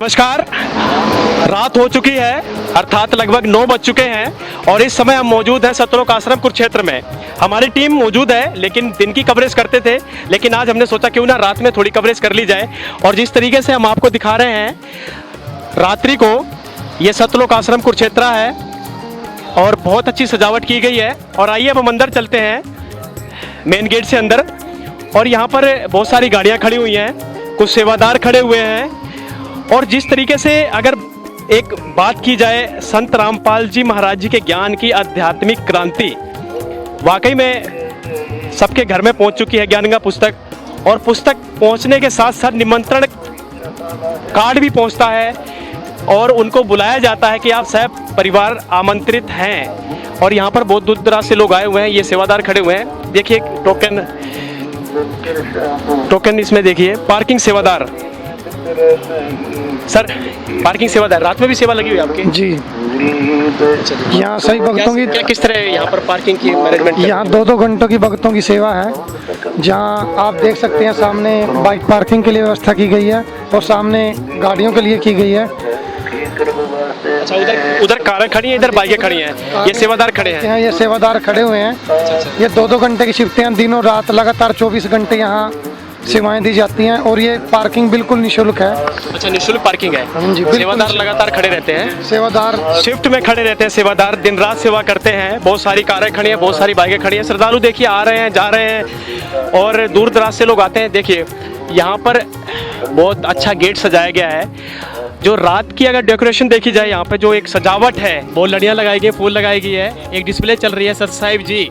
नमस्कार। रात हो चुकी है, अर्थात लगभग 9 बज चुके हैं और इस समय हम मौजूद हैं सतलोक आश्रम कुरुक्षेत्र में। हमारी टीम मौजूद है, लेकिन दिन की कवरेज करते थे, लेकिन आज हमने सोचा क्यों ना रात में थोड़ी कवरेज कर ली जाए। और जिस तरीके से हम आपको दिखा रहे हैं रात्रि को, ये सतलोक आश्रम कुरुक्षेत्र है और बहुत अच्छी सजावट की गई है। और आइए अब हम अंदर चलते हैं मेन गेट से अंदर। और यहाँ पर बहुत सारी गाड़ियाँ खड़ी हुई हैं, कुछ सेवादार खड़े हुए हैं। और जिस तरीके से अगर एक बात की जाए संत रामपाल जी महाराज जी के ज्ञान की आध्यात्मिक क्रांति, वाकई में सबके घर में पहुंच चुकी है ज्ञानगंगा पुस्तक। और पुस्तक पहुंचने के साथ साथ निमंत्रण कार्ड भी पहुंचता है और उनको बुलाया जाता है कि आप सब परिवार आमंत्रित हैं। और यहाँ पर बहुत दूर दराज से लोग आए हुए हैं, ये सेवादार खड़े हुए हैं। देखिए टोकन इसमें देखिए, पार्किंग सेवादार। सर, पार्किंग सेवादार, रात में भी सेवा लगी हुई है आपकी? जी, यहाँ सही भक्तों की किस तरह यहाँ पर पार्किंग की मैनेजमेंट? यहाँ 2-2 घंटों की भक्तों की सेवा है, जहाँ आप देख सकते हैं सामने बाइक पार्किंग के लिए व्यवस्था की गई है और सामने गाड़ियों के लिए की गई है। अच्छा, उधर कारें खड़ी हैं, इधर बाइकें खड़ी हैं, ये सेवादार खड़े हैं। ये सेवादार खड़े हुए हैं। ये 2-2 घंटे की शिफ्टें हैं, दिनों रात लगातार 24 घंटे यहाँ सेवाएं दी जाती हैं और ये पार्किंग बिल्कुल निःशुल्क है। अच्छा, निःशुल्क पार्किंग है? हाँ जी, सेवादार लगातार खड़े रहते हैं, सेवादार शिफ्ट में खड़े रहते हैं, सेवादार दिन रात सेवा करते हैं। बहुत सारी कारें खड़ी हैं, बहुत सारी बाइकें खड़ी हैं। श्रद्धालु देखिए आ रहे हैं, जा रहे हैं और दूर दराज से लोग आते हैं। देखिए यहाँ पर बहुत अच्छा गेट सजाया गया है। जो रात की अगर डेकोरेशन देखी जाए, यहाँ पे जो एक सजावट है, बहुत लड़ियाँ लगाई गई, फूल लगाई गई है। एक डिस्प्ले चल रही है सत साहिब जी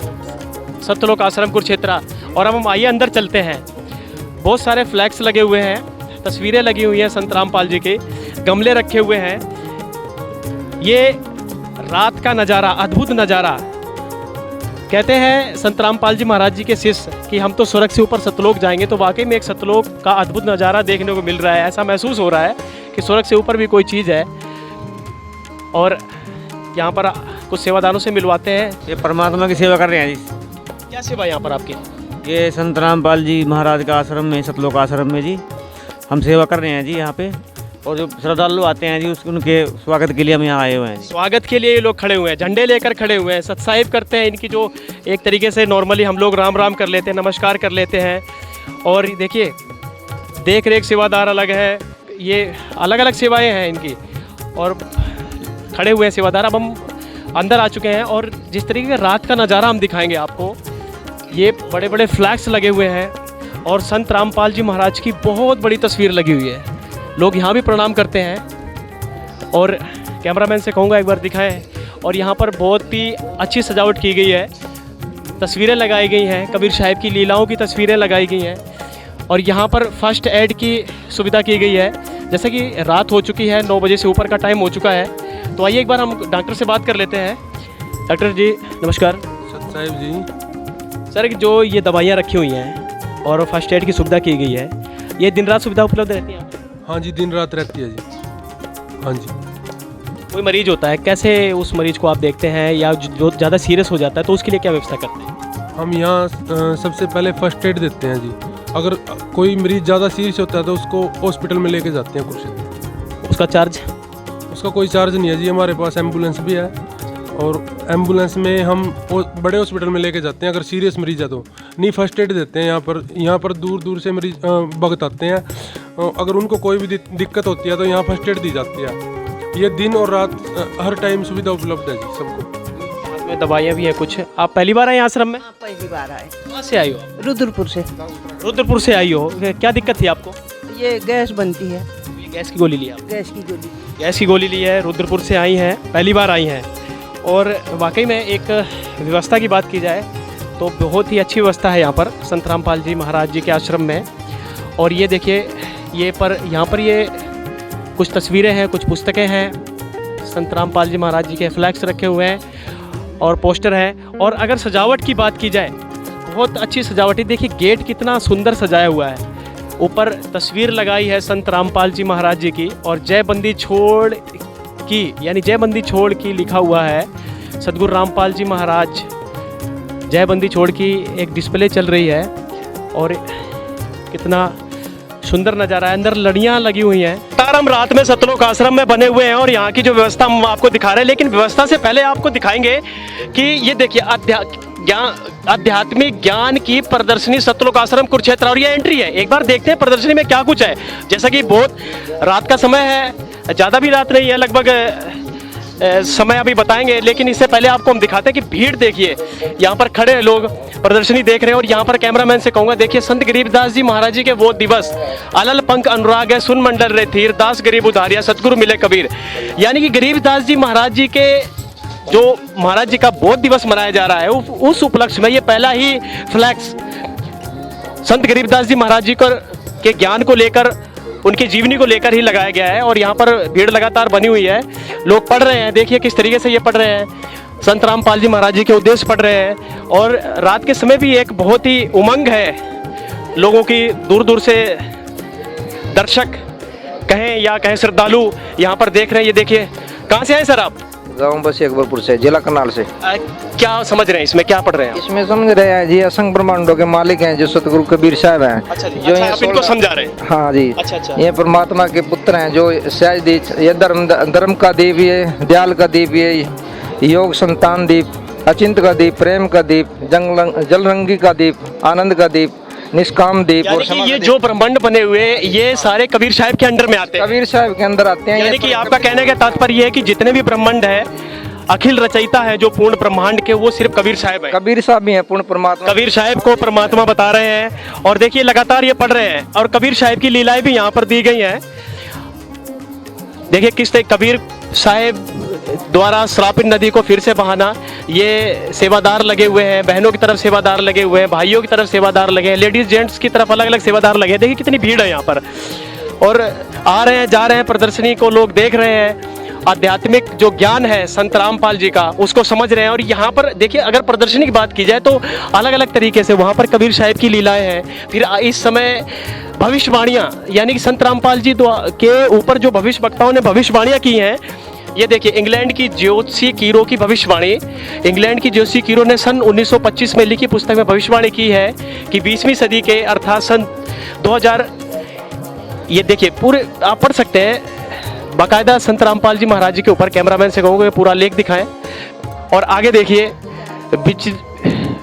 सतलोक आश्रम कुरुक्षेत्र। और अब हम आइए अंदर चलते हैं। बहुत सारे फ्लैग्स लगे हुए हैं, तस्वीरें लगी हुई हैं संत रामपाल जी के, गमले रखे हुए हैं। ये रात का नज़ारा, अद्भुत नज़ारा। कहते हैं संत रामपाल जी महाराज जी के शिष्य कि हम तो स्वर्ग से ऊपर सतलोक जाएंगे, तो वाकई में एक सतलोक का अद्भुत नज़ारा देखने को मिल रहा है। ऐसा महसूस हो रहा है कि स्वर्ग से ऊपर भी कोई चीज़ है। और यहाँ पर कुछ सेवादारों से मिलवाते हैं। ये परमात्मा की सेवा कर रहे हैं जी। क्या सेवा यहाँ पर आपकी? ये संत रामपाल जी महाराज का आश्रम में, सतलोक आश्रम में जी हम सेवा कर रहे हैं जी यहाँ पे। और जो श्रद्धालु आते हैं जी, उनके स्वागत के लिए हम यहाँ आए हुए हैं। स्वागत के लिए ये लोग खड़े हुए हैं, झंडे लेकर खड़े हुए हैं, सत्साहिब करते हैं। इनकी जो एक तरीके से नॉर्मली हम लोग राम राम कर लेते हैं, नमस्कार कर लेते हैं। और देखिए देख रेख सेवादार अलग है, ये अलग अलग सेवाएं हैं इनकी। और खड़े हुए हैं सेवादार। अब हम अंदर आ चुके हैं और जिस तरीके का रात का नज़ारा हम दिखाएंगे आपको, ये बड़े बड़े फ्लैग्स लगे हुए हैं और संत रामपाल जी महाराज की बहुत बड़ी तस्वीर लगी हुई है। लोग यहाँ भी प्रणाम करते हैं और कैमरामैन से कहूँगा एक बार दिखाएं। और यहाँ पर बहुत ही अच्छी सजावट की गई है, तस्वीरें लगाई गई हैं, कबीर साहिब की लीलाओं की तस्वीरें लगाई गई हैं। और यहाँ पर फर्स्ट एड की सुविधा की गई है। जैसे कि रात हो चुकी है, 9 बजे से ऊपर का टाइम हो चुका है, तो आइए एक बार हम डॉक्टर से बात कर लेते हैं। डॉक्टर जी नमस्कार। सत साहिब जी। सर, जो ये दवाइयाँ रखी हुई हैं और फर्स्ट एड की सुविधा की गई है, ये दिन रात सुविधा उपलब्ध रहती है? हाँ जी, दिन रात रहती है जी। हाँ जी। कोई मरीज होता है, कैसे उस मरीज को आप देखते हैं, या जो ज़्यादा सीरियस हो जाता है तो उसके लिए क्या व्यवस्था करते हैं? हम यहाँ सबसे पहले फर्स्ट एड देते हैं जी। अगर कोई मरीज ज़्यादा सीरियस होता है तो उसको हॉस्पिटल में लेके जाते हैं कुरुक्षेत्र। उसका चार्ज? उसका कोई चार्ज नहीं है जी, हमारे पास एम्बुलेंस भी है और एम्बुलेंस में हम बड़े हॉस्पिटल में लेके जाते हैं अगर सीरियस मरीज है तो। नहीं, फर्स्ट एड देते हैं यहाँ पर दूर दूर से मरीज भक्त आते हैं। अगर उनको कोई भी दिक्कत होती है तो यहाँ फर्स्ट एड दी जाती है। ये दिन और रात हर टाइम सुविधा उपलब्ध है जी सबको। में दवाइयाँ भी हैं कुछ। आप पहली बार आए आश्रम में? पहली बार आए। कहाँ से आई हो? रुद्रपुर से। रुद्रपुर से आई हो, क्या दिक्कत थी आपको? ये गैस बनती है। ये गैस की गोली ली आप? गैस की गोली। गैस की गोली ली है, रुद्रपुर से आई हैं, पहली बार आई हैं। और वाकई में एक व्यवस्था की बात की जाए तो बहुत ही अच्छी व्यवस्था है यहाँ पर संत रामपाल जी महाराज जी के आश्रम में। और ये देखिए, यहाँ पर ये कुछ तस्वीरें हैं, कुछ पुस्तकें हैं, संत रामपाल जी महाराज जी के फ्लैग्स रखे हुए हैं और पोस्टर है। और अगर सजावट की बात की जाए, बहुत अच्छी सजावट है। देखिए गेट कितना सुंदर सजाया हुआ है, ऊपर तस्वीर लगाई है संत रामपाल जी महाराज जी की, और जय बंदी छोड़ की, यानी जय बंदी छोड़ की लिखा हुआ है। सदगुरु रामपाल जी महाराज जय बंदी छोड़ की एक डिस्प्ले चल रही है और कितना सुंदर नज़ारा है, अंदर लड़ियाँ लगी हुई हैं। तार हम रात में सतलोक आश्रम में बने हुए हैं और यहाँ की जो व्यवस्था हम आपको दिखा रहे हैं, लेकिन व्यवस्था से पहले आपको दिखाएंगे कि ये देखिए आध्यात्मिक ज्ञान की प्रदर्शनी सतलोक आश्रम कुरुक्षेत्र, और ये एंट्री है। एक बार देखते हैं प्रदर्शनी में क्या कुछ है। जैसा कि बहुत रात का समय है, ज़्यादा भी रात नहीं है, लगभग समय अभी बताएंगे, लेकिन इससे पहले आपको हम दिखाते हैं कि भीड़ देखिए। यहाँ पर खड़े हैं लोग, प्रदर्शनी देख रहे हैं, और यहाँ पर कैमरामैन से कहूँगा देखिए, संत गरीबदास जी महाराज जी के वो दिवस, अलल पंख अनुराग है सुन मंडल रे थीर, दास गरीब उधारिया सतगुरु मिले कबीर। यानी कि गरीबदास जी महाराज जी के जो महाराज जी का बोध दिवस मनाया जा रहा है, उस उपलक्ष्य में ये पहला ही फ्लैक्स संत गरीबदास जी महाराज जी के ज्ञान को लेकर, उनकी जीवनी को लेकर ही लगाया गया है। और यहाँ पर भीड़ लगातार बनी हुई है, लोग पढ़ रहे हैं। देखिए किस तरीके से ये पढ़ रहे हैं, संत रामपाल जी महाराज जी के उद्देश्य पढ़ रहे हैं। और रात के समय भी एक बहुत ही उमंग है लोगों की, दूर दूर से दर्शक कहें या कहें श्रद्धालु यहाँ पर देख रहे हैं। ये देखिए, कहाँ से आए सर आप? गाँव बस अकबरपुर से, जिला करनाल से। क्या समझ रहे हैं इसमें, क्या पढ़ रहे हैं? इसमें समझ रहे हैं जी, असंग ब्रह्मांडों के मालिक हैं जो सतगुरु कबीर साहब हैं। अच्छा जी, जो अच्छा, ये आप इनको समझा रहे हैं? हाँ जी। अच्छा। ये परमात्मा के पुत्र हैं, जो सहज ये धर्म का दीप, ये दयाल का दीप, ये योग संतान दीप, अचिंत का दीप, प्रेम का दीप, जलरंगी का दीप, आनंद का दीप, निष्काम दीप। यानी कि ये जो ब्रह्मांड बने हुए, ये सारे कबीर साहब के अंडर में आते हैं। कबीर साहब के अंदर आते हैं। यानी कि आपका कहने का तात्पर्य है कि जितने भी ब्रह्मांड है, अखिल रचयिता है जो पूर्ण ब्रह्मांड के, वो सिर्फ कबीर साहब है। कबीर साहब भी हैं पूर्ण परमात्मा। कबीर साहब को परमात्मा बता रहे हैं। और देखिए लगातार ये पढ़ रहे हैं, और कबीर साहब की लीलाएं भी यहाँ पर दी गई हैं। देखिए किस तरह कबीर साहब द्वारा श्रापित नदी को फिर से बहाना, ये सेवादार लगे हुए हैं, बहनों की तरफ सेवादार लगे हुए हैं, भाइयों की तरफ सेवादार लगे हैं, लेडीज जेंट्स की तरफ अलग अलग सेवादार लगे हैं। देखिए कितनी भीड़ है यहाँ पर, और आ रहे हैं जा रहे हैं, प्रदर्शनी को लोग देख रहे हैं। आध्यात्मिक जो ज्ञान है संत रामपाल जी का, उसको समझ रहे हैं। और यहाँ पर देखिए, अगर प्रदर्शनी की बात की जाए तो अलग अलग तरीके से वहाँ पर कबीर साहब की लीलाएं हैं। फिर इस समय भविष्यवाणियाँ, यानी कि संत रामपाल जी के ऊपर जो भविष्य वक्ताओं ने भविष्यवाणियाँ की हैं, ये देखिए इंग्लैंड की ज्योतिषी कीरो की भविष्यवाणी। इंग्लैंड की ज्योतिषी कीरो ने सन 1925 में लिखी पुस्तक में भविष्यवाणी की है कि 20वीं सदी के अर्थात सन 2000, ये देखिए पूरे आप पढ़ सकते हैं बाकायदा संत रामपाल जी महाराज जी के ऊपर। कैमरामैन से कहूँगा पूरा लेख दिखाएं। और आगे देखिए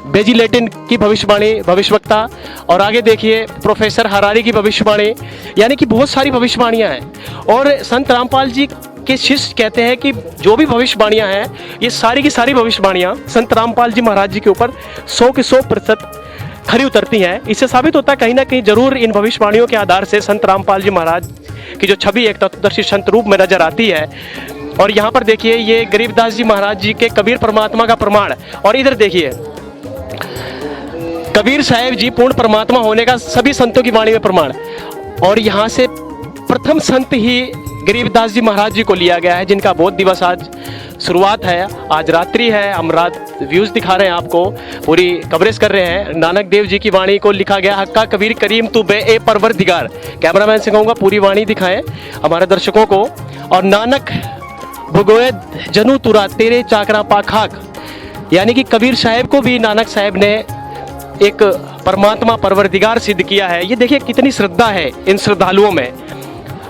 बेजिलेटिन की भविष्यवाणी, भविष्यवक्ता। और आगे देखिए प्रोफेसर हरारी की भविष्यवाणी। यानी कि बहुत सारी भविष्यवाणियाँ हैं। और संत रामपाल जी के शिष्य कहते हैं कि जो भी भविष्यवाणियाँ हैं, ये सारी की सारी भविष्यवाणियाँ संत रामपाल जी महाराज जी के ऊपर 100 के 100% खरी उतरती हैं। इससे साबित होता है कहीं ना कहीं जरूर इन भविष्यवाणियों के आधार से संत रामपाल जी महाराज की जो छवि एक तत्वदर्शी संत रूप में नजर आती है। और यहाँ पर देखिए ये गरीबदास जी महाराज जी के कबीर परमात्मा का प्रमाण। और इधर देखिए कबीर साहब जी पूर्ण परमात्मा होने का सभी संतों की वाणी में प्रमाण। और यहाँ से प्रथम संत ही गरीबदास जी महाराज जी को लिया गया है, जिनका बोध दिवस आज शुरुआत है। आज रात्रि है, हम रात व्यूज दिखा रहे हैं आपको, पूरी कवरेज कर रहे हैं। नानक देव जी की वाणी को लिखा गया, हक्का कबीर करीम तू बे ए परवरदिगार। कैमरामैन से कहूँगा पूरी वाणी दिखाएं हमारे दर्शकों को। और नानक भगोए जनू तुरा तेरे चाकरा पाखाक, यानी कि कबीर साहब को भी नानक साहब ने एक परमात्मा परवरदिगार सिद्ध किया है। ये देखिए कितनी श्रद्धा है इन श्रद्धालुओं में,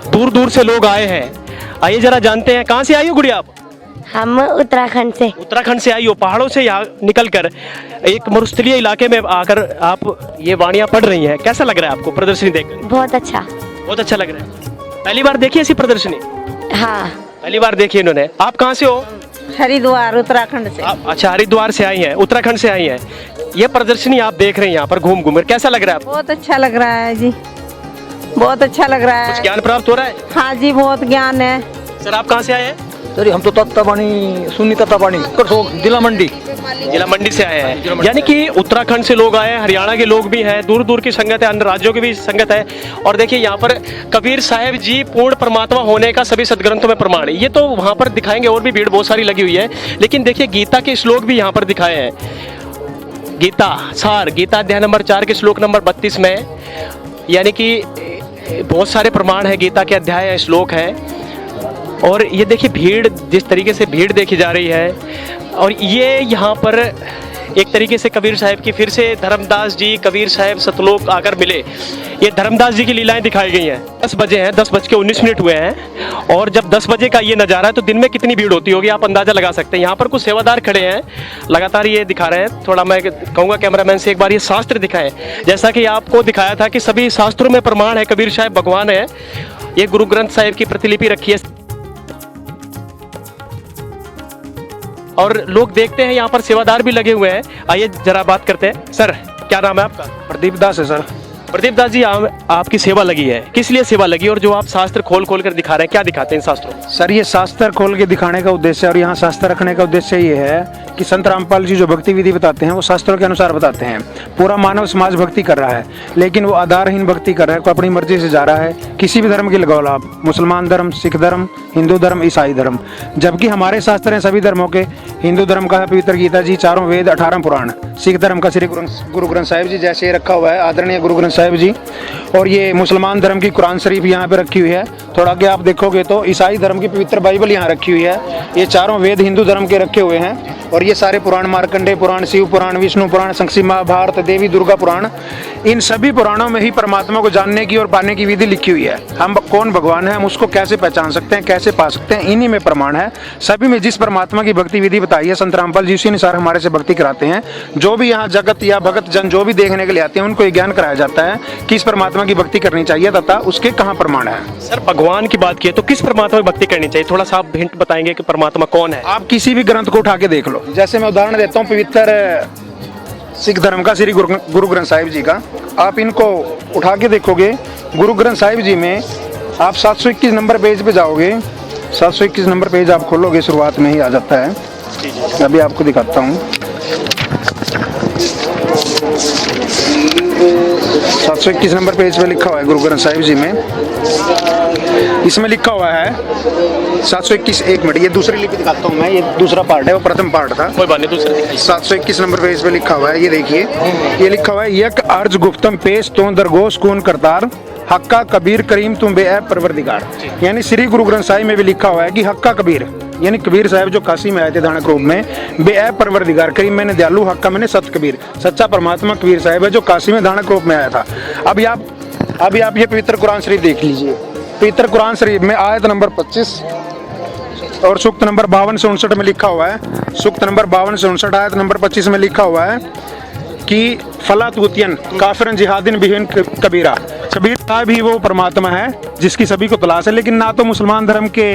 दूर दूर से लोग आए हैं। आइए जरा जानते हैं, कहाँ से आई हो गुड़िया आप? हम उत्तराखंड से। उत्तराखंड से आई हो, पहाड़ों से यहाँ निकल कर एक मरुस्थलीय इलाके में आकर आप ये वाणियाँ पढ़ रही हैं। कैसा लग रहा है आपको प्रदर्शनी देखकर? बहुत अच्छा। बहुत अच्छा लग रहा है। पहली बार देखी ऐसी प्रदर्शनी? हाँ, पहली बार देखी इन्होंने। आप कहाँ से हो? हरिद्वार उत्तराखंड से। अच्छा, हरिद्वार से आई हैं, उत्तराखंड से आई हैं। ये प्रदर्शनी आप देख रहे हैं यहाँ पर घूम घूम कर, कैसा लग रहा है आपको? बहुत अच्छा लग रहा है जी, बहुत अच्छा लग रहा कुछ है। ज्ञान प्राप्त हो रहा है? हाँ जी, बहुत ज्ञान है। सर आप कहाँ से आए हैं? सर हम तो तत्तापानी, सुन्नी तत्तापानी, जिला मंडी। जिला मंडी से आए हैं। यानी कि उत्तराखंड से लोग आए हैं, हरियाणा के लोग भी हैं, दूर दूर की संगत है, अन्य राज्यों की भी संगत है। और देखिए यहाँ पर कबीर साहब जी पूर्ण परमात्मा होने का सभी सदग्रंथों में प्रमाण है। ये तो वहाँ पर दिखाएंगे, और भी भीड़ बहुत सारी लगी हुई है। लेकिन देखिए गीता के श्लोक भी यहाँ पर दिखाए हैं। गीता सार, गीता अध्याय नंबर 4 के श्लोक नंबर 32 में, यानी कि बहुत सारे प्रमाण है, गीता के अध्याय श्लोक है। और ये देखिए भीड़, जिस तरीके से भीड़ देखी जा रही है। और ये यहाँ पर एक तरीके से कबीर साहब की फिर से धर्मदास जी कबीर साहब सतलोक आकर मिले। ये धर्मदास जी की लीलाएं दिखाई गई हैं। 10 बजे हैं, 10:19 हुए हैं और जब 10 बजे का ये नज़ारा है तो दिन में कितनी भीड़ होती होगी आप अंदाज़ा लगा सकते हैं। यहाँ पर कुछ सेवादार खड़े हैं, लगातार ये दिखा रहे हैं। थोड़ा मैं कहूँगा कैमरामैन से एक बार ये शास्त्र दिखाएं, जैसा कि आपको दिखाया था कि सभी शास्त्रों में प्रमाण है कबीर साहब भगवान है। ये गुरु ग्रंथ साहिब की प्रतिलिपि रखी है और लोग देखते हैं, यहाँ पर सेवादार भी लगे हुए हैं। आइए जरा बात करते हैं। सर क्या नाम है आपका? प्रदीप दास है सर। प्रदीप दास जी, आपकी सेवा लगी है, किस लिए सेवा लगी और जो आप शास्त्र खोल खोल कर दिखा रहे हैं क्या दिखाते हैं इन शास्त्रों में? सर ये शास्त्र खोल के दिखाने का उद्देश्य और यहाँ शास्त्र रखने का उद्देश्य ये है कि संत रामपाल जी जो भक्ति विधि बताते हैं वो शास्त्रों के अनुसार बताते हैं। पूरा मानव समाज भक्ति कर रहा है लेकिन वो आधारहीन भक्ति कर रहा है, कोई अपनी मर्जी से जा रहा है। किसी भी धर्म की लगाओ आप, मुसलमान धर्म, सिख धर्म, हिंदू धर्म, ईसाई धर्म, जबकि हमारे शास्त्र हैं सभी धर्मों के। हिंदू धर्म का है पवित्र गीता जी, 4 वेद, 18 पुराण। सिख धर्म का श्री गुरु ग्रंथ साहिब जी जैसे रखा हुआ है, आदरणीय गुरु ग्रंथ साहिब जी। और ये मुसलमान धर्म की कुरान शरीफ यहाँ पे रखी हुई है। थोड़ा आगे आप देखोगे तो ईसाई धर्म की पवित्र बाइबल यहाँ रखी हुई है। ये 4 वेद हिंदू धर्म के रखे हुए हैं और ये सारे पुराण, मार्कंडेय पुराण, शिव पुराण, विष्णु पुराण, संक्षिप्त महाभारत, देवी दुर्गा पुराण, इन सभी पुराणों में ही परमात्मा को जानने की और पाने की विधि लिखी हुई है। हम कौन भगवान है, हम उसको कैसे पहचान सकते हैं, कैसे पा सकते हैं, इन्हीं में प्रमाण है। सभी में जिस परमात्मा की भक्ति विधि बताई है संत रामपाल जी उसी अनुसार हमारे से भक्ति कराते हैं। जो भी यहाँ जगत या भगत जन जो भी देखने के लिए आते हैं उनको ये ज्ञान कराया जाता है कि इस परमात्मा की भक्ति करनी चाहिए तथा उसके कहाँ प्रमाण है। सर भगवान की बात की तो किस परमात्मा की भक्ति करनी चाहिए, थोड़ा सा आप हिंट बताएंगे कि परमात्मा कौन है? आप किसी भी ग्रंथ को उठा के देख लो। जैसे मैं उदाहरण देता हूँ पवित्र सिख धर्म का श्री गुरु ग्रंथ साहिब जी का, आप इनको उठा के देखोगे गुरु ग्रंथ साहिब जी में आप 721 नंबर पेज पे जाओगे। 721 नंबर पेज आप खोलोगे, शुरुआत में ही आ जाता है। अभी आपको दिखाता हूँ। 721 नंबर पेज पे लिखा हुआ है गुरु ग्रंथ साहिब जी में। इसमें लिखा हुआ है 721, एक मिनट, ये दूसरी लिपि दिखाता हूँ मैं, ये दूसरा पार्ट है, वो प्रथम पार्ट था। कोई बात नहीं, दूसरा 721 नंबर पेज पे लिखा हुआ है, ये देखिए, ये लिखा हुआ है यक अर्ज गुप्तम पेश तो दरगोश कौन करतार हक्का कबीर करीम तुम बे परवरदिगार। यानी श्री गुरु ग्रंथ साहिब में भी लिखा हुआ है कि हक्का कबीर यानी कबीर साहब जो काशी में आए थे दानक रूप में, बे परवरदिगार, करीम मैंने दयालु, हक्का मैंने सत कबीर, सच्चा परमात्मा कबीर साहब है जो काशी में दानक रूप में आया था। अभी आप ये पवित्र कुरान शरीफ देख लीजिए। पवित्र कुरान शरीफ में आयत नंबर 25 और सूक्त नंबर 52 से 59 में लिखा हुआ है। सूक्त नंबर 52 से 59 आयत नंबर 25 में लिखा हुआ है कि फला तूतियन काफिरन जिहादिन बिहिन कबीरा। कबीर साहब ही वो परमात्मा है जिसकी सभी को तलाश है, लेकिन ना तो मुसलमान धर्म के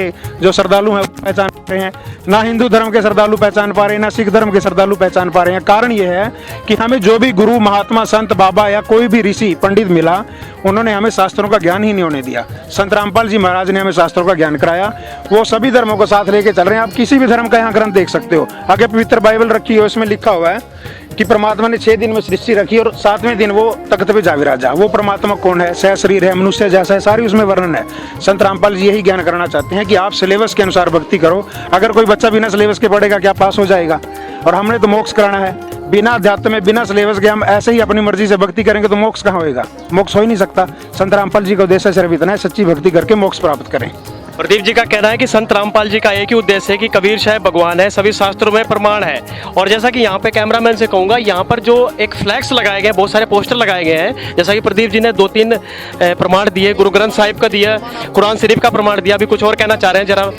जो श्रद्धालु हैं पहचान पा रहे हैं, ना हिंदू धर्म के श्रद्धालु पहचान पा रहे हैं, ना सिख धर्म के श्रद्धालु पहचान पा रहे हैं। कारण ये है कि हमें जो भी गुरु, महात्मा, संत, बाबा या कोई भी ऋषि पंडित मिला, उन्होंने हमें शास्त्रों का ज्ञान ही नहीं होने दिया। संत रामपाल जी महाराज ने हमें शास्त्रों का ज्ञान कराया। वो सभी धर्मों को साथ लेके चल रहे हैं। आप किसी भी धर्म का यहाँ ग्रंथ देख सकते हो, आगे पवित्र बाइबल रखी है, उसमें लिखा हुआ है कि परमात्मा ने 6 दिन में सृष्टि रखी और 7वें दिन वो तख्त पे जा विराजा। वो परमात्मा कौन है, सह शरीर है, मनुष्य जैसा है, सारी उसमें वर्णन है। संत रामपाल जी यही ज्ञान कराना चाहते हैं कि आप सिलेबस के अनुसार भक्ति करो। अगर कोई बच्चा बिना सिलेबस के पढ़ेगा क्या पास हो जाएगा? और हमने तो मोक्ष कराना है। बिना अध्यात्म में, बिना सिलेबस के हम ऐसे ही अपनी मर्जी से भक्ति करेंगे तो मोक्ष कहाँ होएगा? मोक्ष हो ही नहीं सकता। संत रामपाल जी का उद्देश्य सिर्फ इतना है, सच्ची भक्ति करके मोक्ष प्राप्त करें। प्रदीप जी का कहना है कि संत रामपाल जी का एक ही उद्देश्य है कि कबीर साहब भगवान है, सभी शास्त्रों में प्रमाण है। और जैसा कि यहाँ पे कैमरामैन से कहूँगा, यहाँ पर जो एक फ्लैक्स लगाए गए, बहुत सारे पोस्टर लगाए गए हैं, जैसा कि प्रदीप जी ने 2-3 प्रमाण दिए, गुरु ग्रंथ साहिब का दिया, कुरान शरीफ का प्रमाण दिया। अभी कुछ और कहना चाह रहे हैं जरा?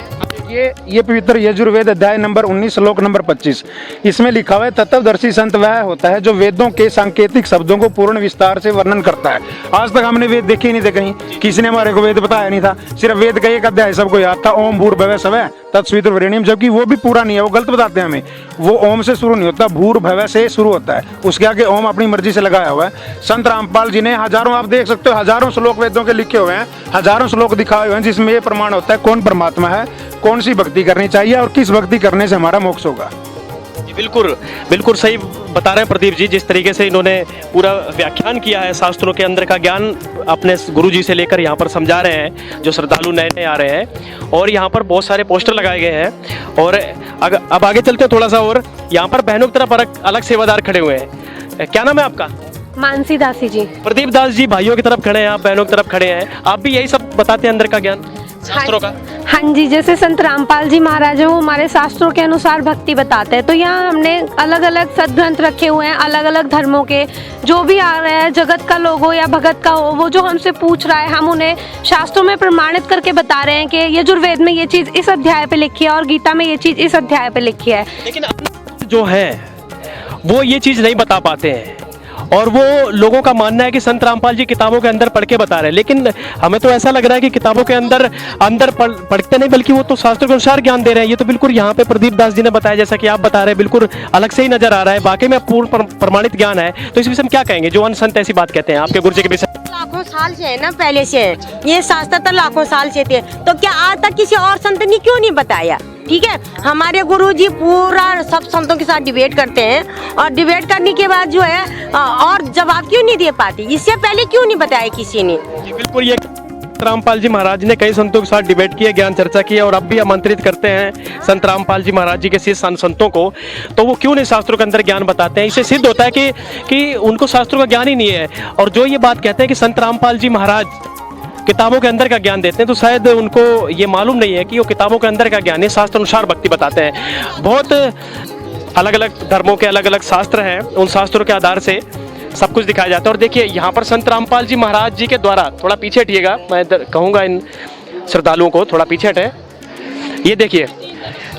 ये पवित्र यजुर्वेद अध्याय नंबर 19 श्लोक नंबर 25, इसमें लिखा हुआ है तत्वदर्शी संत वह होता है जो वेदों के सांकेतिक शब्दों को पूर्ण विस्तार से वर्णन करता है। आज तक हमने वेद देखे ही नहीं थे कहीं, किसी ने हमारे को वेद बताया नहीं था। सिर्फ वेद का एक अध्याय सबको याद था, ओम भूर्भुवः स्वः तत्सवितुर्वरेण्यम, जबकि वो भी पूरा नहीं है, वो गलत बताते हैं हमें। वो ओम से शुरू नहीं होता, भूर्भुवः से शुरू होता है, उसके आगे ओम अपनी मर्जी से लगाया हुआ है। संत रामपाल जी ने हजारों, आप देख सकते हो, हजारों श्लोक वेदों के लिखे हुए हैं, हजारों श्लोक दिखाए हुए हैं जिसमें ये प्रमाण होता है कौन परमात्मा है, कौन सी भक्ति करनी चाहिए और किस भक्ति करने से हमारा मोक्ष होगा। बिल्कुल सही बता रहे हैं प्रदीप जी। जिस तरीके से इन्होंने पूरा व्याख्यान किया है, शास्त्रों के अंदर का ज्ञान अपने गुरु जी से लेकर यहाँ पर समझा रहे हैं जो श्रद्धालु नए आ रहे हैं। और यहाँ पर बहुत सारे पोस्टर लगाए गए हैं। और अब आगे चलते हैं थोड़ा सा, और यहाँ पर बहनों की तरफ अलग सेवादार खड़े हुए हैं। क्या नाम है आपका? मानसी दासी जी। प्रदीप दास जी भाइयों की तरफ खड़े हैं, आप बहनों की तरफ खड़े हैं। आप भी यही सब बताते हैं अंदर का ज्ञान शास्त्रों का? हाँ जी, जैसे संत रामपाल जी महाराज हैं, वो हमारे शास्त्रों के अनुसार भक्ति बताते हैं। तो यहाँ हमने अलग अलग सदग्रंथ रखे हुए हैं, अलग अलग धर्मों के। जो भी आ रहा है, जगत का लोग हो या भगत का हो, वो जो हमसे पूछ रहा है, हम उन्हें शास्त्रों में प्रमाणित करके बता रहे हैं कि यजुर्वेद में ये चीज़ इस अध्याय पे लिखी है और गीता में ये चीज़ इस अध्याय पे लिखी है। लेकिन अपना जो है वो ये चीज़ नहीं बता पाते हैं, और वो लोगों का मानना है कि संत रामपाल जी किताबों के अंदर पढ़ के बता रहे हैं। लेकिन हमें तो ऐसा लग रहा है कि किताबों के अंदर पढ़ते नहीं, बल्कि वो तो शास्त्र के अनुसार ज्ञान दे रहे हैं। ये तो बिल्कुल यहाँ पे प्रदीप दास जी ने बताया, जैसा कि आप बता रहे हैं, बिल्कुल अलग से ही नजर आ रहा है। वाकई में पूर्ण प्रमाणित ज्ञान है। तो इस विषय में क्या कहेंगे, जो अन्य संत ऐसी बात कहते हैं आपके गुरु जी के विषय? लाखों साल से है ना, पहले से है ये शास्त्र, तो लाखों साल से थे। तो क्या आज तक किसी और संत ने क्यों नहीं बताया? ठीक है, हमारे गुरुजी पूरा सब संतों के साथ डिबेट करते हैं, और डिबेट करने के बाद जो है और जवाब क्यों नहीं दे पाते? इससे पहले क्यों नहीं बताया किसी ने? बिल्कुल, ये रामपाल जी महाराज ने कई संतों के साथ डिबेट की है, ज्ञान चर्चा की है, और अब भी आमंत्रित करते हैं संत रामपाल जी महाराज जी के शिष्य संतों को। तो वो क्यों नहीं शास्त्रों के अंदर ज्ञान बताते हैं? इससे सिद्ध होता है कि उनको शास्त्रों का ज्ञान ही नहीं है। और जो ये बात कहते हैं कि संत रामपाल जी महाराज किताबों के अंदर का ज्ञान देते हैं, तो शायद उनको ये मालूम नहीं है कि वो किताबों के अंदर का ज्ञान है, शास्त्र अनुसार भक्ति बताते हैं। बहुत अलग अलग धर्मों के अलग अलग शास्त्र हैं, उन शास्त्रों के आधार से सब कुछ दिखाया जाता है। और देखिए यहाँ पर संत रामपाल जी महाराज जी के द्वारा, थोड़ा पीछे हटिएगा, मैं कहूँगा इन श्रद्धालुओं को थोड़ा पीछे हटें। ये देखिए,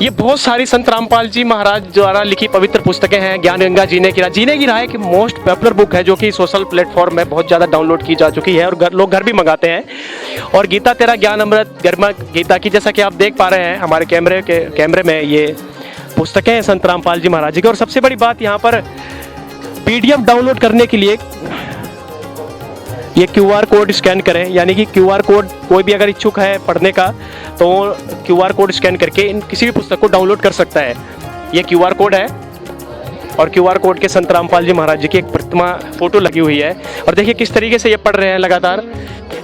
ये बहुत सारी संत रामपाल जी महाराज द्वारा लिखी पवित्र पुस्तकें हैं। ज्ञान गंगा जीने की राह की मोस्ट पॉपुलर बुक है, जो कि सोशल प्लेटफॉर्म में बहुत ज़्यादा डाउनलोड की जा चुकी है, और लोग घर भी मंगाते हैं। और गीता तेरा ज्ञान अमृत, गर्मा गीता की, जैसा कि आप देख पा रहे हैं हमारे कैमरे में, ये पुस्तकें हैं संत रामपाल जी महाराज जी की। और सबसे बड़ी बात, यहाँ पर PDF डाउनलोड करने के लिए ये QR कोड स्कैन करें, यानी कि QR कोड, कोई भी अगर इच्छुक है पढ़ने का तो QR कोड स्कैन करके इन किसी भी पुस्तक को डाउनलोड कर सकता है। ये QR कोड है, और QR कोड के संत रामपाल जी महाराज जी की एक प्रतिमा फोटो लगी हुई है। और देखिए किस तरीके से ये पढ़ रहे हैं, लगातार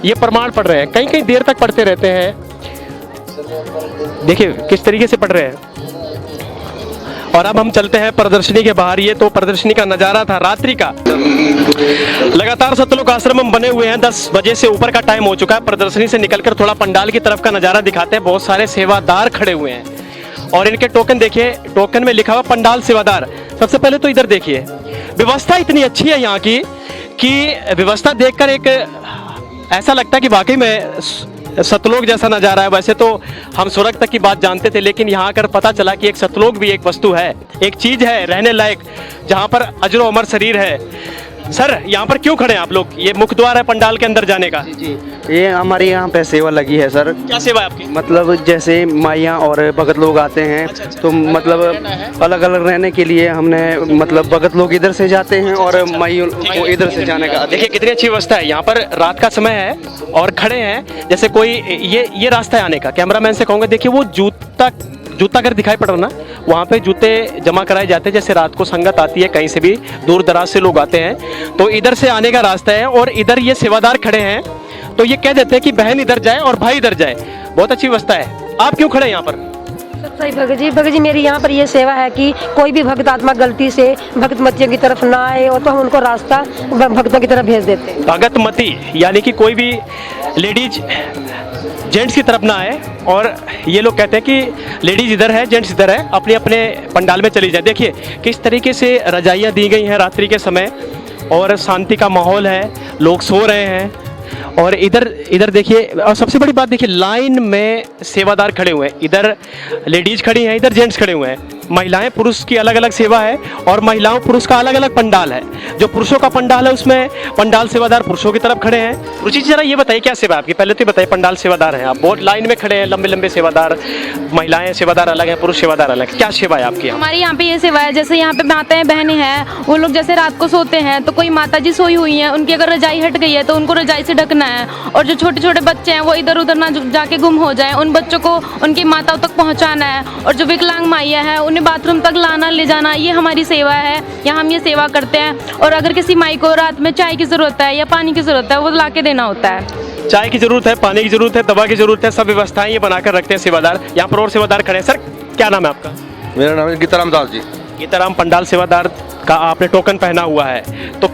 ये प्रमाण पढ़ रहे हैं, कई कई देर तक पढ़ते रहते हैं। देखिए किस तरीके से पढ़ रहे हैं। और अब हम चलते हैं प्रदर्शनी के बाहर। ये तो प्रदर्शनी का नज़ारा था रात्रि का। लगातार सतलोक आश्रम में बने हुए हैं, 10 बजे से ऊपर का टाइम हो चुका है। प्रदर्शनी से निकलकर थोड़ा पंडाल की तरफ का नज़ारा दिखाते हैं। बहुत सारे सेवादार खड़े हुए हैं, और इनके टोकन देखिए, टोकन में लिखा हुआ पंडाल सेवादार। सबसे पहले तो इधर देखिए, व्यवस्था इतनी अच्छी है यहाँ की कि व्यवस्था देखकर एक ऐसा लगता है कि वाकई में सतलोक जैसा नज़ारा है। वैसे तो हम स्वर्ग तक की बात जानते थे, लेकिन यहाँ आकर पता चला कि एक सतलोक भी एक वस्तु है, एक चीज़ है रहने लायक, जहाँ पर अजरो अमर शरीर है। सर, यहाँ पर क्यों खड़े हैं आप लोग? ये मुख्य द्वार है पंडाल के अंदर जाने का। जी, ये हमारे यहाँ पे सेवा लगी है सर। क्या सेवा है आपकी? मतलब जैसे माइयाँ और भगत लोग आते हैं, तो मतलब अलग अलग रहने के लिए हमने, मतलब भगत लोग इधर से जाते हैं और माइयों को इधर से जाने का। देखिए कितनी अच्छी व्यवस्था है। यहाँ पर रात का समय है और खड़े हैं जैसे कोई, ये रास्ता है आने का। कैमरामैन से कहूँगा, देखिए वो जूता अगर दिखाई पड़ रहा ना, वहाँ पे जूते जमा कराए जाते हैं। जैसे रात को संगत आती है, कहीं से भी दूर दराज से लोग आते हैं, तो इधर से आने का रास्ता है। और इधर ये सेवादार खड़े हैं, तो ये कह देते हैं कि बहन इधर जाए और भाई इधर जाए। बहुत अच्छी व्यवस्था है। आप क्यों खड़े हैं यहाँ पर? सही भगत जी, मेरी यहाँ पर ये सेवा है कि कोई भी भक्त आत्मा गलती से भक्त मतियों की तरफ ना आए, और तो हम उनको रास्ता भक्तों की तरफ भेज देते हैं। भगत मती यानी कि कोई भी लेडीज जेंट्स की तरफ ना आए, और ये लोग कहते हैं कि लेडीज इधर है, जेंट्स इधर है, अपने अपने पंडाल में चली जाए। देखिए किस तरीके से रजाइयाँ दी गई हैं रात्रि के समय, और शांति का माहौल है, लोग सो रहे हैं। और इधर देखिए, और सबसे बड़ी बात देखिए, लाइन में सेवादार खड़े हुए हैं। इधर लेडीज खड़ी हैं, इधर जेंट्स खड़े हुए हैं। महिलाएं पुरुष की अलग अलग सेवा है, और महिलाओं पुरुष का अलग अलग पंडाल है। जो पुरुषों का पंडाल है उसमें पंडाल सेवादार पुरुषों की तरफ खड़े हैं। रुचि जरा ये बताइए क्या सेवा है आपकी? पहले तो बताइए, पंडाल सेवादार हैं आप, बहुत लाइन में खड़े हैं, लंबे लंबे सेवादार, महिलाएं सेवादार अलग हैं, पुरुष सेवादार अलग। क्या सेवा है आपकी? हमारे यहाँ पे ये सेवा है, जैसे यहाँ पे माताएं बहनें हैं, वो लोग जैसे रात को सोते हैं, तो कोई माता जी सोई हुई हैं, उनकी अगर रजाई हट गई है तो उनको रजाई से ढकना है। और जो छोटे छोटे बच्चे हैं वो इधर उधर ना जाके गुम हो जाएं, उन बच्चों को उनकी माताओं तक पहुँचाना है। और जो विकलांग माइयाँ हैं उन्हें बाथरूम तक लाना ले जाना, ये हमारी सेवा है। यहाँ हम ये सेवा करते हैं। और अगर किसी माई को रात में चाय की ज़रूरत है या पानी की ज़रूरत है, वो ला के देना होता है। चाय की जरूरत है, पानी की जरूरत है, दवा की जरूरत है, सब व्यवस्थाएं ये बनाकर रखते हैं सेवादार। यहाँ पर और सेवादार खड़े हैं। सर क्या नाम है आपका? मेरा नाम है गीताराम दास जी। गीताराम, पंडाल सेवादार का आपने टोकन पहना हुआ है, तो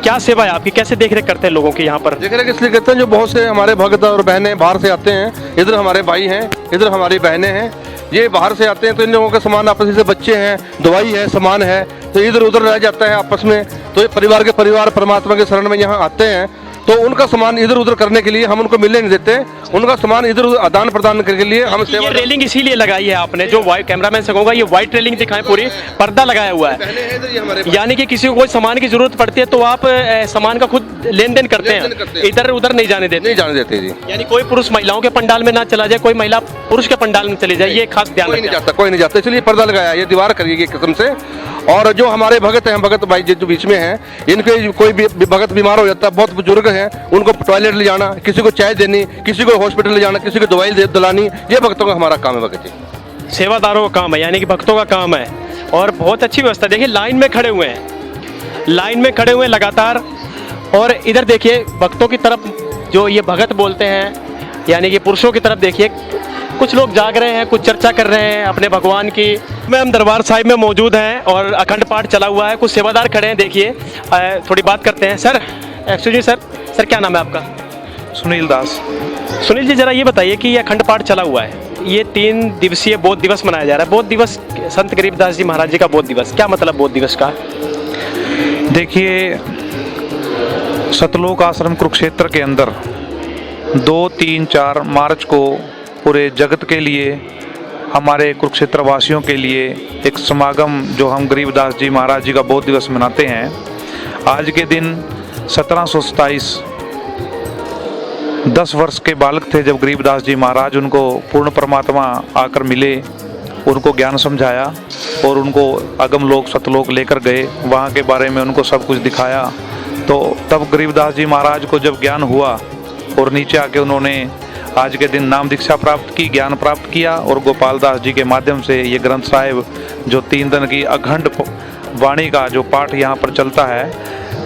क्या सेवा है आपकी, कैसे देख रेख करते हैं लोगों की यहाँ पर? देख रेख इसलिए करते हैं, जो बहुत से हमारे भक्त और बहनें बाहर से आते हैं, इधर हमारे भाई हैं, इधर हमारी बहनें हैं, ये बाहर से आते हैं, तो इन लोगों का सामान आपस में, बच्चे हैं, दवाई है, सामान है, तो इधर उधर रह जाता है आपस में, तो ये परिवार के परिवार परमात्मा के शरण में यहाँ आते हैं, तो उनका सामान इधर उधर करने के लिए हम उनको मिलने नहीं देते, उनका सामान इधर उधर आदान प्रदान करने के लिए हम सेवा। रेलिंग इसीलिए लगाई है आपने, जो वाइट कैमरामैन से कहूँगा ये वाइट रेलिंग दिखाएं, पूरी पर्दा लगाया हुआ है, यानी कि किसी को कोई सामान की जरूरत पड़ती है तो आप सामान का खुद लेन देन करते हैं, इधर उधर नहीं जाने देते जी। यानी कोई पुरुष महिलाओं के पंडाल में ना चला जाए, कोई महिला पुरुष के पंडाल में चली जाए, ये खास ध्यान कोई नहीं जाता, इसलिए पर्दा लगाया, ये दीवार करिए किस्म से। और जो हमारे भगत हैं, भगत भाई जो बीच में हैं, इनके कोई भी भगत बीमार हो जाता है, बहुत बुजुर्ग हैं, उनको टॉयलेट ले जाना, किसी को चाय देनी, किसी को हॉस्पिटल ले जाना, किसी को दवाई दिलानी, ये भक्तों का हमारा काम है। भगत जी सेवादारों का काम है, यानी कि भक्तों का काम है, और बहुत अच्छी व्यवस्था। देखिए लाइन में खड़े हुए हैं, लाइन में खड़े हुए लगातार, और इधर देखिए भक्तों की तरफ, जो ये भगत बोलते हैं यानी कि पुरुषों की तरफ देखिए, कुछ लोग जाग रहे हैं, कुछ चर्चा कर रहे हैं अपने भगवान की। मैं हम दरबार साहिब में मौजूद हैं और अखंड पाठ चला हुआ है, कुछ सेवादार खड़े हैं, देखिए थोड़ी बात करते हैं। सर एक्सक्यूज मी सर क्या नाम है आपका? सुनील दास। सुनील जी, जरा ये बताइए कि ये अखंड पाठ चला हुआ है, ये 3 दिवसीय बौद्ध दिवस मनाया जा रहा है, बौद्ध दिवस, संत गरीबदास जी महाराज जी का बौद्ध दिवस, क्या मतलब बौद्ध दिवस का? देखिए, सतलोक आश्रम कुरुक्षेत्र के अंदर 2, 3, 4 मार्च को पूरे जगत के लिए, हमारे कुरुक्षेत्र वासियों के लिए एक समागम, जो हम गरीबदास जी महाराज जी का बौद्ध दिवस मनाते हैं। आज के दिन 1727 10 वर्ष के बालक थे जब गरीबदास जी महाराज उनको पूर्ण परमात्मा आकर मिले, उनको ज्ञान समझाया और उनको अगम लोक सतलोक लेकर गए, वहाँ के बारे में उनको सब कुछ दिखाया। तो तब गरीबदास जी महाराज को जब ज्ञान हुआ और नीचे आके उन्होंने आज के दिन नाम दीक्षा प्राप्त की, ज्ञान प्राप्त किया, और गोपाल दास जी के माध्यम से ये ग्रंथ साहिब जो 3 दिन की अखंड वाणी का जो पाठ यहाँ पर चलता है,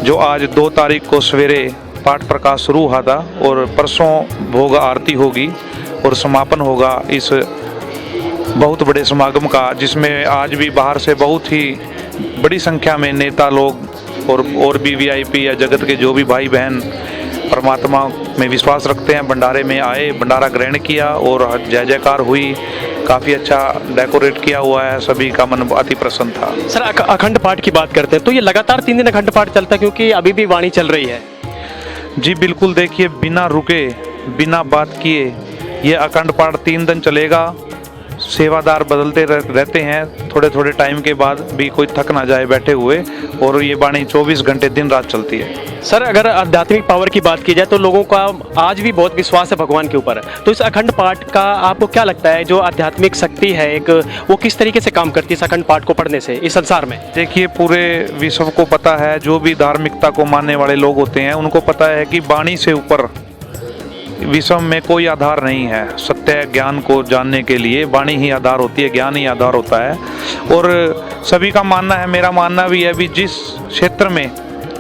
जो आज 2 तारीख को सवेरे पाठ प्रकाश शुरू हुआ था और परसों भोग आरती होगी और समापन होगा इस बहुत बड़े समागम का, जिसमें आज भी बाहर से बहुत ही बड़ी संख्या में नेता लोग और भी VIP या जगत के जो भी भाई बहन परमात्मा में विश्वास रखते हैं, भंडारे में आए, भंडारा ग्रहण किया और जय जयकार हुई। काफ़ी अच्छा डेकोरेट किया हुआ है, सभी का मन अति प्रसन्न था। सर अखंड पाठ की बात करते हैं तो ये लगातार 3 दिन अखंड पाठ चलता है, क्योंकि अभी भी वाणी चल रही है? जी बिल्कुल, देखिए बिना रुके बिना बात किए ये अखंड पाठ 3 दिन चलेगा। सेवादार बदलते रहते हैं, थोड़े थोड़े टाइम के बाद भी कोई थक ना जाए बैठे हुए, और ये वाणी 24 घंटे दिन रात चलती है। सर अगर आध्यात्मिक पावर की बात की जाए तो लोगों का आज भी बहुत विश्वास है भगवान के ऊपर, तो इस अखंड पाठ का आपको क्या लगता है, जो आध्यात्मिक शक्ति है एक, वो किस तरीके से काम करती है इस अखंड पाठ को पढ़ने से इस संसार में? देखिए, पूरे विश्व को पता है, जो भी धार्मिकता को मानने वाले लोग होते हैं उनको पता है कि वाणी से ऊपर विश्व में कोई आधार नहीं है। सत्य ज्ञान को जानने के लिए वाणी ही आधार होती है, ज्ञान ही आधार होता है। और सभी का मानना है, मेरा मानना भी है, भी जिस क्षेत्र में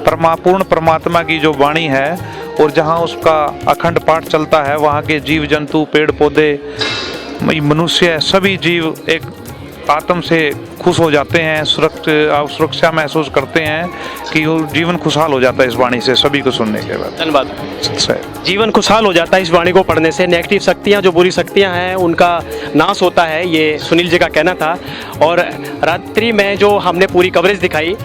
पूर्ण परमात्मा की जो वाणी है और जहाँ उसका अखंड पाठ चलता है, वहाँ के जीव जंतु, पेड़ पौधे, मनुष्य, सभी जीव एक आत्म से खुश हो जाते हैं, सुरक्षा महसूस करते हैं कि वो जीवन खुशहाल हो जाता है इस वाणी से, सभी को सुनने के बाद। धन्यवाद। जीवन खुशहाल हो जाता है इस वाणी को पढ़ने से, नेगेटिव शक्तियाँ, जो बुरी शक्तियाँ हैं उनका नाश होता है, ये सुनील जी का कहना था। और रात्रि में जो हमने पूरी कवरेज दिखाई,